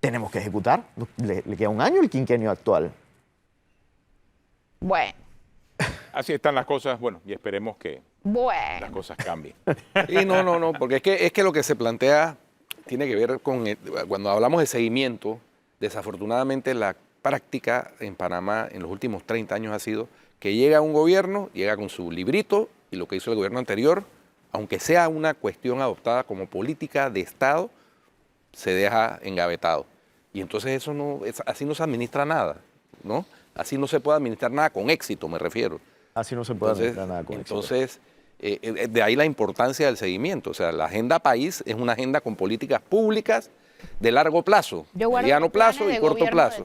tenemos que ejecutar. Le queda un año el quinquenio actual. Bueno, Así están las cosas, bueno, y esperemos que las bueno. cosas cambien. Y no, porque es que lo que se plantea tiene que ver con, cuando hablamos de seguimiento, desafortunadamente la práctica en Panamá en los últimos 30 años ha sido que llega un gobierno, llega con su librito, y lo que hizo el gobierno anterior, aunque sea una cuestión adoptada como política de Estado, se deja engavetado. Y entonces eso no, así no se administra nada, ¿no? Así no se puede administrar nada con éxito, me refiero. Así no se puede administrar nada con éxito. Entonces, de ahí la importancia del seguimiento. O sea, la agenda país es una agenda con políticas públicas de largo plazo, Yo guardo mediano los planes plazo y de corto gobierno plazo.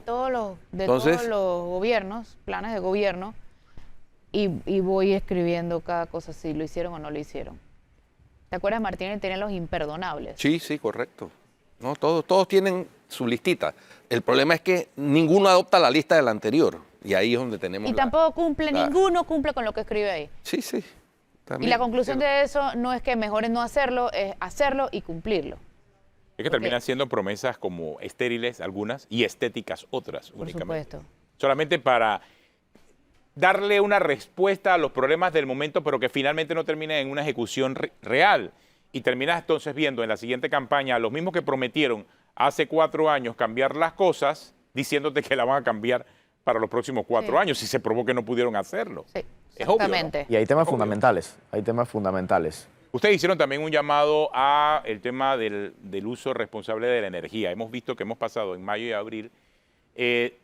de todos los gobiernos, planes de gobierno, y voy escribiendo cada cosa, si lo hicieron o no lo hicieron. ¿Te acuerdas, Martínez? Tenían los imperdonables. Sí, correcto. No, todos tienen su listita. El problema es que ninguno adopta la lista del anterior. Y ahí es donde tenemos Y tampoco cumple, ninguno cumple con lo que escribe ahí. Sí. Y También. la conclusión de eso no es que mejor es no hacerlo, es hacerlo y cumplirlo. Es que terminan siendo promesas como estériles algunas y estéticas otras Por únicamente. supuesto. Solamente para darle una respuesta a los problemas del momento, pero que finalmente no termine en una ejecución real. Y terminas entonces viendo en la siguiente campaña a los mismos que prometieron hace 4 años cambiar las cosas, diciéndote que la van a cambiar para los próximos 4 años, y se probó que no pudieron hacerlo. Sí, Es obvio, ¿no? exactamente. Y hay temas Obvio. fundamentales. Ustedes hicieron también un llamado a el tema del uso responsable de la energía. Hemos visto que hemos pasado en mayo y abril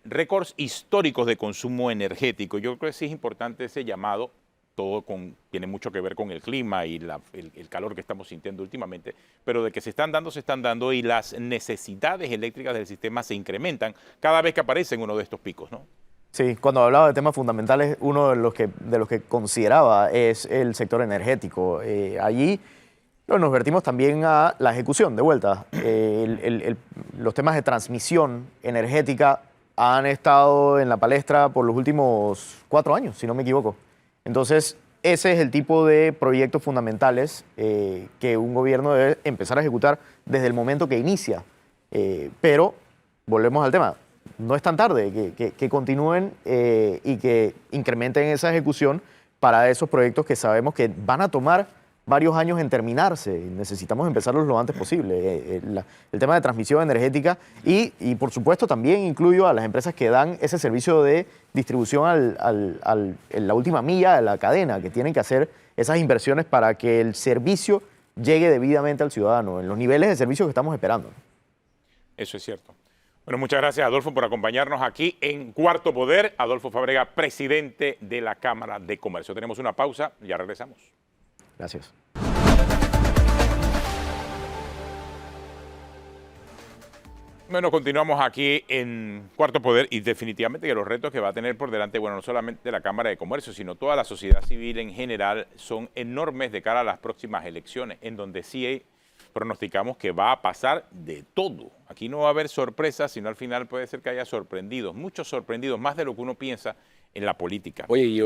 récords históricos de consumo energético. Yo creo que sí es importante ese llamado. Tiene mucho que ver con el clima y el calor que estamos sintiendo últimamente, pero de que se están dando, y las necesidades eléctricas del sistema se incrementan cada vez que aparecen uno de estos picos, ¿no? Sí, cuando hablaba de temas fundamentales, uno de los que consideraba es el sector energético. Allí nos vertimos también a la ejecución, de vuelta. Los temas de transmisión energética han estado en la palestra por los últimos 4 años, si no me equivoco. Entonces, ese es el tipo de proyectos fundamentales que un gobierno debe empezar a ejecutar desde el momento que inicia. Pero, volvemos al tema, no es tan tarde, que continúen y que incrementen esa ejecución para esos proyectos que sabemos que van a tomar varios años en terminarse. Necesitamos empezarlos lo antes posible. El tema de transmisión energética y por supuesto también incluyo a las empresas que dan ese servicio de distribución en la última milla de la cadena, que tienen que hacer esas inversiones para que el servicio llegue debidamente al ciudadano, en los niveles de servicio que estamos esperando. Eso es cierto. Bueno, muchas gracias, Adolfo, por acompañarnos aquí en Cuarto Poder. Adolfo Fábrega, presidente de la Cámara de Comercio. Tenemos una pausa, ya regresamos. Gracias. Bueno, continuamos aquí en Cuarto Poder y definitivamente que los retos que va a tener por delante, bueno, no solamente la Cámara de Comercio, sino toda la sociedad civil en general, son enormes de cara a las próximas elecciones, en donde sí pronosticamos que va a pasar de todo. Aquí no va a haber sorpresas, sino al final puede ser que haya sorprendidos, muchos sorprendidos, más de lo que uno piensa en la política. Oye,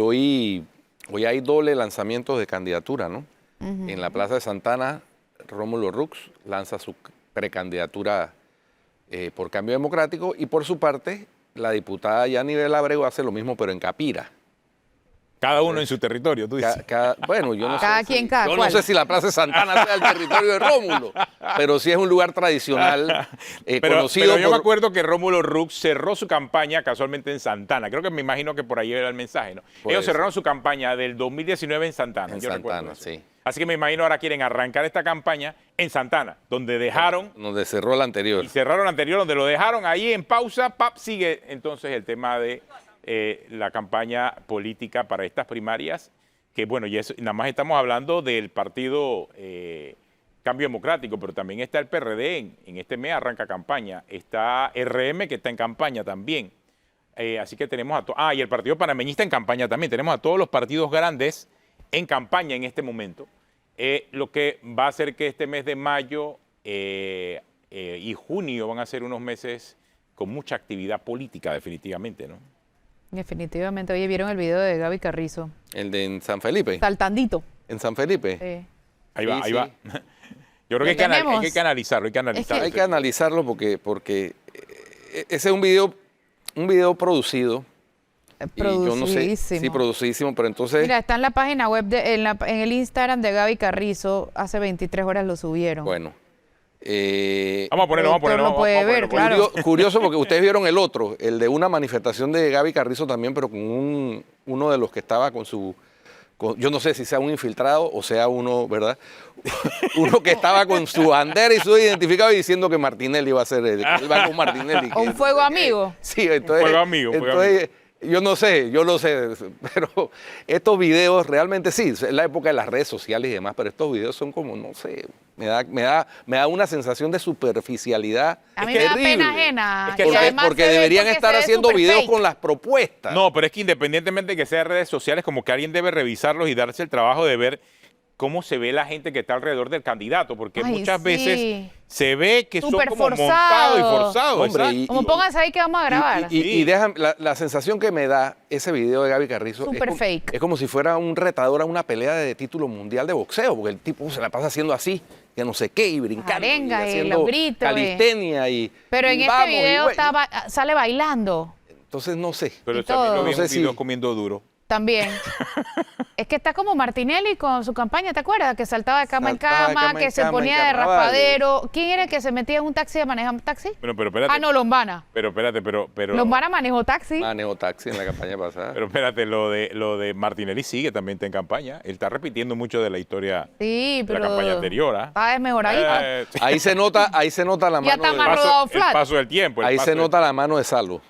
hoy hay doble lanzamiento de candidatura, ¿no? En la Plaza de Santana, Rómulo Rux lanza su precandidatura por Cambio Democrático y por su parte, la diputada Yanibel Abrego hace lo mismo, pero en Capira. Cada uno en su territorio, tú dices. Bueno, yo no Cada sé. quien, cada yo no cual. sé si la Plaza de Santana sea el territorio de Rómulo, pero sí es un lugar tradicional conocido pero yo me por... acuerdo que Rómulo Rux cerró su campaña casualmente en Santana. Creo que me imagino que por ahí era el mensaje, ¿no? Puede Ellos cerraron su campaña del 2019 en Santana. En yo recuerdo Santana, eso. sí. Así que me imagino ahora quieren arrancar esta campaña en Santana, donde dejaron Donde cerró la anterior. y cerraron la anterior, donde lo dejaron ahí en pausa. Sigue entonces el tema de la campaña política para estas primarias, que bueno, y eso, nada más estamos hablando del partido Cambio Democrático, pero también está el PRD, en este mes arranca campaña, está RM que está en campaña también, así que tenemos y el Partido Panameñista en campaña también, tenemos a todos los partidos grandes en campaña en este momento, lo que va a hacer que este mes de mayo y junio van a ser unos meses con mucha actividad política definitivamente, ¿no? Definitivamente. Oye, ¿vieron el video de Gaby Carrizo? El de en San Felipe. Saltandito. En San Felipe. Sí. Ahí va, Sí, ahí sí. va. Yo creo que hay que analizarlo, Hay que analizarlo porque ese es un video producido. Y yo no sé, Producidísimo. sí, producidísimo, pero entonces... Mira, está en la página web, en el Instagram de Gaby Carrizo, hace 23 horas lo subieron. Bueno. Vamos a ponerlo. Lo puede ver, claro. Curioso porque ustedes vieron el otro, el de una manifestación de Gaby Carrizo también, pero con uno de los que estaba con su... yo no sé si sea un infiltrado o sea uno, ¿verdad? Uno que estaba con su bandera y su identificado y diciendo que Martinelli iba a ser él va con Martinelli. ¿O un fuego amigo? Sí, entonces... fuego amigo. Yo no sé, pero estos videos realmente sí, es la época de las redes sociales y demás, pero estos videos son como, no sé, me da una sensación de superficialidad. A mí me da terrible. pena ajena. Es que y además porque se ve deberían porque estar se ve haciendo súper videos fake. con las propuestas. No, pero es que independientemente de que sea redes sociales, como que alguien debe revisarlos y darse el trabajo de ver cómo se ve la gente que está alrededor del candidato, porque Ay, muchas sí. veces se ve que Súper son como forzado. montados y forzados. Hombre, exacto. Como pónganse ahí que vamos a grabar. Y dejan, la sensación que me da ese video de Gaby Carrizo Súper como, fake. es como si fuera un retador a una pelea de título mundial de boxeo, porque el tipo se la pasa haciendo así, que no sé qué, y brincando, Arengas y haciendo los gritos, calistenia y Pero en y este vamos, y video bueno. sale bailando Entonces no sé. Pero y también todo. lo vi No sé en un video si- comiendo duro. también. Es que está como Martinelli con su campaña, ¿te acuerdas? Que saltaba de cama Saltaba de en cama, cama que en se cama, ponía en de carnavales. raspadero. ¿Quién era el que se metía en un taxi a manejar un taxi? Bueno, pero espérate. Ah, no, Lombana. Pero espérate, pero Lombana manejó taxi. Manejo taxi en la campaña pasada. Pero espérate, lo de Martinelli sigue también está en campaña. Él está repitiendo mucho de la historia Sí, de pero la campaña anterior. ¿Ah? está desmejoradito. Sí. Ahí se nota la Ya mano está más de, rodado el flat. paso del tiempo. el ahí paso se del- nota la mano de Salo.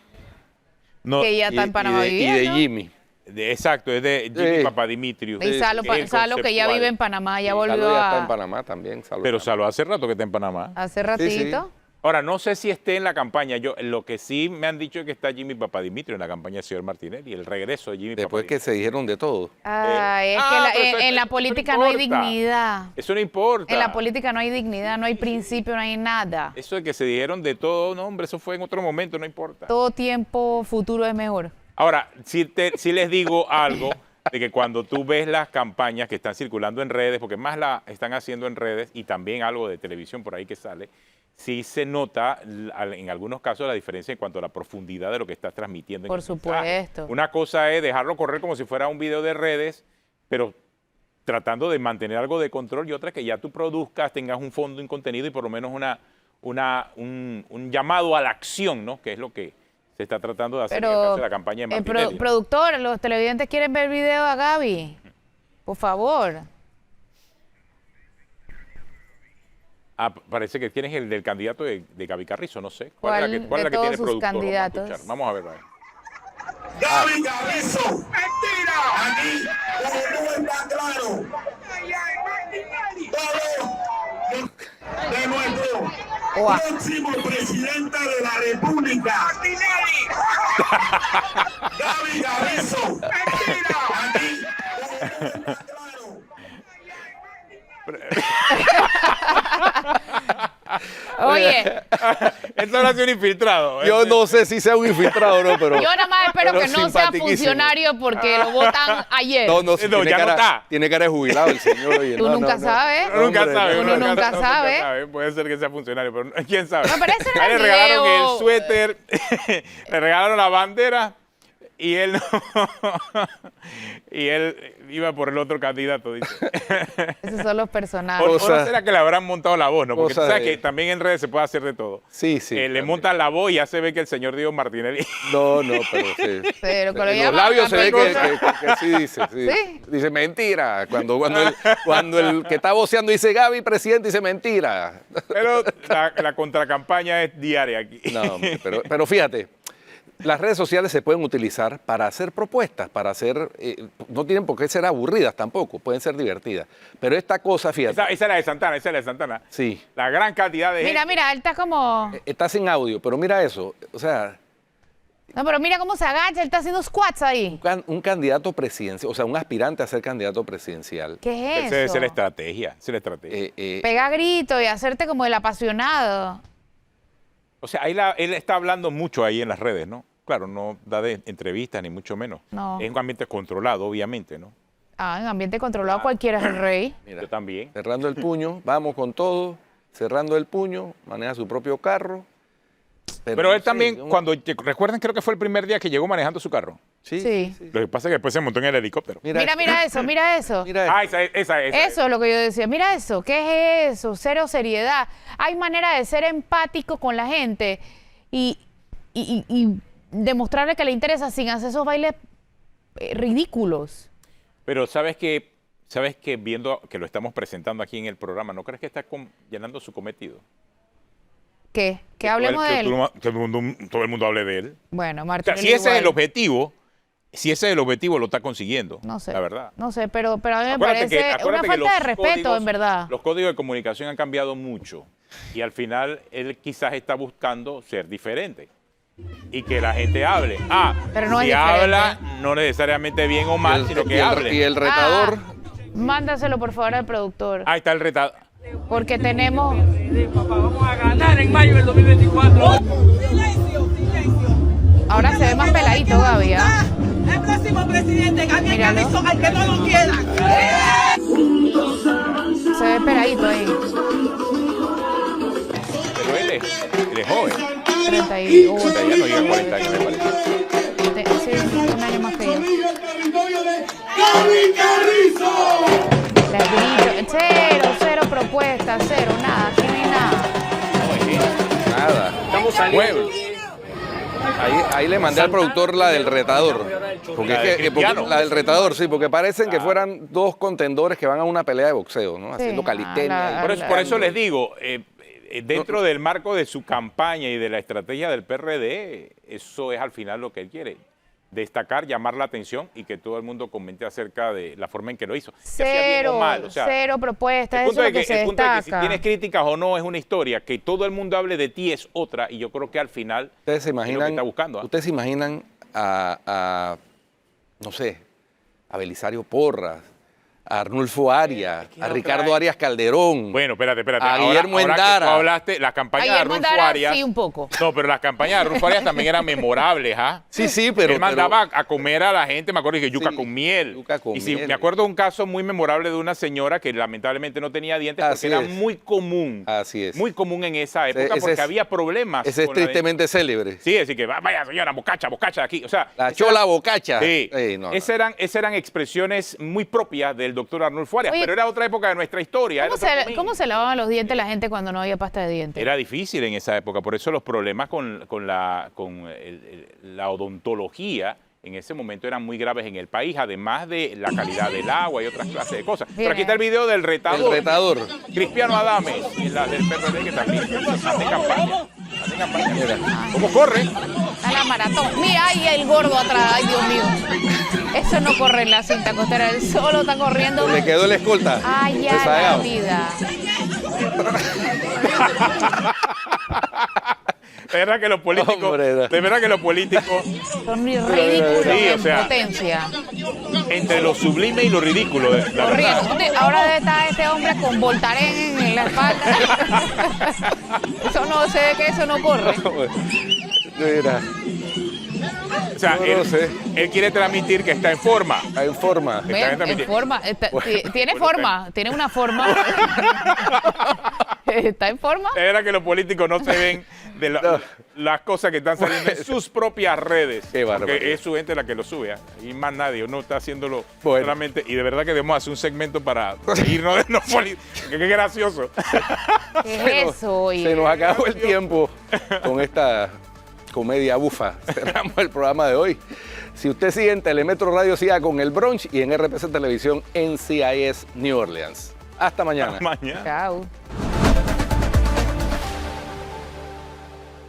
No, Que ya está en Panamá y de viviendo. Jimmy. exacto, es de Jimmy Sí. Papadimitriou. Y Salo, que es el Salo, que ya conceptual. vive en Panamá, ya Salo volvió ya está en a Panamá también. Salo Pero está- Salo hace rato que está en Panamá. hace ratito. Ahora, no sé si esté en la campaña. Lo que sí me han dicho es que está Jimmy Papadimitriou en la campaña del señor Martinelli, el regreso de Jimmy Después que Papadimitriou. se dijeron de todo. Ay, es que pero eso- en la eso no política no hay importa. dignidad. Eso no importa. En la política no hay dignidad, no hay principio, no hay nada. Eso de que se dijeron de todo, no, hombre, eso fue en otro momento, no importa. Todo tiempo futuro es mejor. Ahora, sí les digo algo de que cuando tú ves las campañas que están circulando en redes, porque más la están haciendo en redes y también algo de televisión por ahí que sale, sí se nota en algunos casos la diferencia en cuanto a la profundidad de lo que estás transmitiendo. en Por el mensaje. supuesto. Una cosa es dejarlo correr como si fuera un video de redes, pero tratando de mantener algo de control, y otra que ya tú produzcas, tengas un fondo, un contenido y por lo menos un llamado a la acción, ¿no? Que es lo que se está tratando de hacer en el caso Pero de la campaña de el Martinelli. productor, los televidentes quieren ver video a Gaby. Por favor. Parece que tienes el del candidato de Gaby Carrizo, no sé. ¿Cuál es de la que todos tiene sus productor? candidatos? Vamos a ver. Gaby Carrizo. ¡Mentira! Aquí, como no está claro. Todo de nuestro Oa. próximo presidente de la República. Gaby Carrizo. ¡Mentira! Aquí, como no está claro. Oye, Esto no ha sido un infiltrado. Yo no sé si sea un infiltrado o no, pero... yo nada más espero pero que no sea simpaticísimo. funcionario porque lo votan ayer. No, No, tiene ya no cara, está. tiene cara de jubilado el señor. Oye, Tú no, nunca no, no. sabes. Uno nunca Hombre, sabe. uno nunca sabe. Puede ser que sea funcionario, pero quién sabe. No, pero ese era A él el le regalaron video. el suéter, le regalaron la bandera y él no. Y él iba por el otro candidato, dice. Esos son los personajes. O no Cosa- será que le habrán montado la voz, ¿no? Porque tú cosa sabes de- que también en redes se puede hacer de todo. Sí, sí. Le también. montan la voz y ya se ve que el señor Diego Martinelli. No, pero sí. Pero que lo En los llaman labios se ve que Capricornio. sí dice. Sí. ¿Sí? Dice mentira. Cuando el que está voceando dice Gaby, presidente, dice mentira. Pero la contracampaña es diaria aquí. No, hombre, pero fíjate, las redes sociales se pueden utilizar para hacer propuestas, para hacer... no tienen por qué ser aburridas tampoco, pueden ser divertidas. Pero esta cosa, fíjate, Esa es la de Santana, esa es la de Santana. sí, La gran cantidad de Mira, gente. mira, él está como... está sin audio, pero mira eso, o sea, No, pero mira cómo se agacha, él está haciendo squats ahí. un candidato presidencial, o sea, un aspirante a ser candidato presidencial. ¿Qué es Esa debe eso? ser la estrategia. Esa es la estrategia. Pega grito y hacerte como el apasionado. O sea, él está hablando mucho ahí en las redes, ¿no? Claro, no da de entrevistas ni mucho menos. No. Es un ambiente controlado, obviamente, ¿no? Ah, en ambiente controlado cualquiera es el rey. Mira, Yo también. cerrando el puño, vamos con todo, cerrando el puño, maneja su propio carro. Pero no él sé, también, recuerdan, creo que fue el primer día que llegó manejando su carro. Sí. Lo que pasa es que después se montó en el helicóptero. Mira eso, mira eso. Mira esto. Ah, esa es. Eso es lo que yo decía. Mira eso, ¿qué es eso? Cero seriedad. Hay manera de ser empático con la gente y demostrarle que le interesa sin hacer esos bailes ridículos. Pero sabes que viendo que lo estamos presentando aquí en el programa, ¿no crees que está llenando su cometido? ¿Qué? Que hablemos de él. Que todo el mundo hable de él. Bueno, O sea, Martín. si ese es el objetivo, lo está consiguiendo. No sé. La verdad. No sé, pero a mí me Acuérdate parece una acuérdate que falta de los respeto, códigos- en verdad. Los códigos de comunicación han cambiado mucho y al final él quizás está buscando ser diferente y que la gente hable. Pero no es si diferente. habla, no necesariamente bien o mal, sino que hable. Y el retador, Mándaselo, por favor, al productor. Ahí está el retador. Porque tenemos... Papá, vamos a ganar en mayo del 2024. Ahora se ve más peladito, Gaby, ¿ah? El próximo presidente, Gabriel Míralo. Carrizo, al que no lo quiera. Se ve peladito ahí. Pero él es joven. 31. O sea, ya no llega a 40 años, me parece. Sí, un año más que yo. Les grito. Cero propuestas, cero, nada, aquí no hay nada. nada. Pueblo. Ahí le mandé al productor la del retador. Porque La de es que, Cristiano. la del retador, sí, porque parecen que fueran dos contendores que van a una pelea de boxeo, ¿no? Haciendo calistenia. Por eso les digo, dentro del marco de su campaña y de la estrategia del PRD, eso es al final lo que él quiere. Destacar, llamar la atención y que todo el mundo comente acerca de la forma en que lo hizo. Que hacía bien o mal, o sea, cero propuestas, el eso punto es de lo que se el punto de que si destaca. tienes críticas o no es una historia, que todo el mundo hable de ti es otra, y yo creo que al final Ustedes se es lo que imaginan, está buscando. ¿Ah? ustedes se imaginan no sé, a Belisario Porras, a Arnulfo Arias, a Ricardo Arias Calderón. Bueno, espérate. A Guillermo ahora que Endara. tú hablaste, las campañas de Guillermo Arnulfo Endara, Arias. sí, un poco. No, pero las campañas de Arnulfo Arias también eran memorables, ¿ah? Sí, pero... Él mandaba a comer a la gente, me acuerdo que yuca Sí, con miel. yuca con y sí, miel. me acuerdo de un caso muy memorable de una señora que lamentablemente no tenía dientes Así porque era es. muy común. Así es. Muy común en esa época Ese porque es- había problemas. Ese es con la tristemente célebre. Sí, así que vaya señora, bocacha de aquí. O sea, La esa chola era- bocacha. Sí, No, no. esas eran expresiones muy propias del doctor Arnulfo Arias, Oye, pero era otra época de nuestra historia. ¿Cómo era otro domingo. ¿Cómo se lavaban los dientes la gente cuando no había pasta de dientes? Era difícil en esa época, por eso los problemas con la odontología en ese momento eran muy graves en el país, además de la calidad del agua y otras clases de cosas. Pero aquí está el video del retador. El retador. Cristiano Adames, y la del PRD, que también hace campaña. Hace campaña. Mira, ¿cómo corre? A la maratón. Mira, ahí el gordo atrás. Ay, Dios mío. Eso no corre en la cinta costera. Él solo está corriendo. Le quedó el escolta. Ay, ya la Rezagado. vida. De verdad que los políticos, Hombre, no. de verdad que los políticos, Son ridículos Sí, o en sea, potencia. entre lo sublime y lo ridículo, la Corriendo. verdad. Ahora debe estar este hombre con Voltaren en la espalda. Eso no se ve que eso no corre. Mira, O sea, no lo sé. él quiere transmitir que está en forma. hay forma. Está Ven, bien, en forma. Tiene forma. Tiene una forma. Está en forma. De verdad que los políticos no se ven de las cosas que están saliendo en sus propias redes. Qué barbaridad. Porque es su gente la que lo sube. Y más nadie, uno está haciéndolo Bueno. solamente. Y de verdad que debemos hacer un segmento para irnos de los políticos. Qué gracioso. ¿Qué es eso? Oye? Se nos acabó el tiempo con esta comedia bufa. Cerramos el programa de hoy. Si usted sigue en Telemetro Radio, siga con el brunch y en RPC Televisión NCIS New Orleans. Hasta mañana. Mañana. Chao.